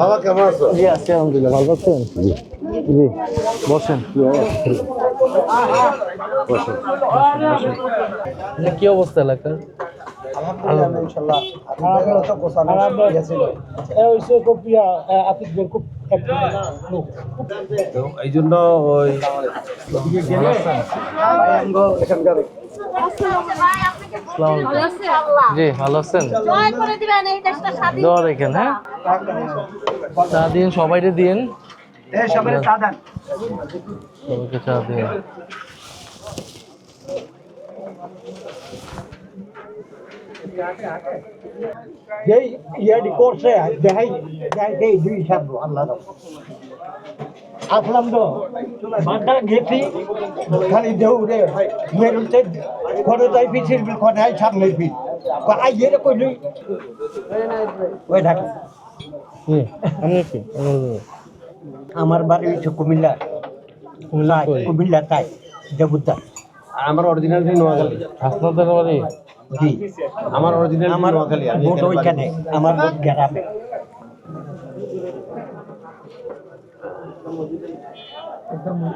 বাবা কেমন আছো? জি আছি আলহামদুলিল্লাহ, ভালো আছেন? জি জি বসেন। কি অবস্থা এলাকার? এই জন্য ওই জি ভালো আছেন? দোয়া রেখেন, হ্যাঁ চা দিন, সবাইকে দিন, সবাইকে চা দিন। যেই ইয়াদি করছে দেখাই দেখাই দুই ছাত্র আল্লাহ আসলাম তো বাঁধা গেছি খালি দেউরে মেরুতে করে যাই পিছিয়ে কোথায় সামনে পিছ আই গেলে কইলি ওই ঢাকা আমার বাড়ি হচ্ছে কুমিল্লা কুমিল্লা তাই দেবুদ্দা আমার অরিজিনাল নোয়াখালী। হাসনাতের বাড়ি? জি আমার অরিজিনাল আমার নোয়াখালী। ভোট ওইখানে আমার ভোট গ্রামে। আসসালামু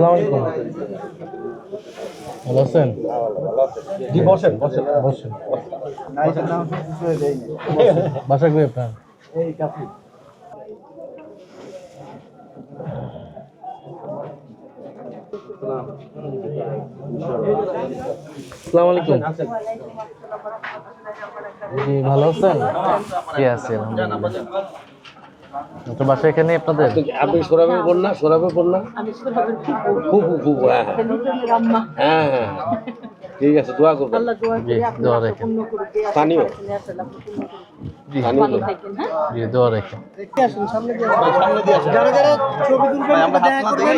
আলাইকুম, ভালো আছেন? জি বসেন বসেন বসেন। বাসা কই আপনার? আসসালামু আলাইকুম। জি ভালো আছেন? জি আছি আলহামদুলিল্লাহ। তো বাসা এখানে আপনাদের? আপনি সোরাবের বন্যা সোরাবের বন্যা আমি সুরাবের ফুফু ফুফু হ্যাঁ রাম্মা হ্যাঁ হ্যাঁ ঠিক আছে দোয়া করবেন। আল্লাহ দোয়া জি করি দোয়া আপনার রেখেন। পূর্ণ করুক স্থানীয়? জি ভালো থাকেন। হ্যাঁ জি দোয়া রেখেন। যারা যারা ছবি তুলবেন দেখা করবেন।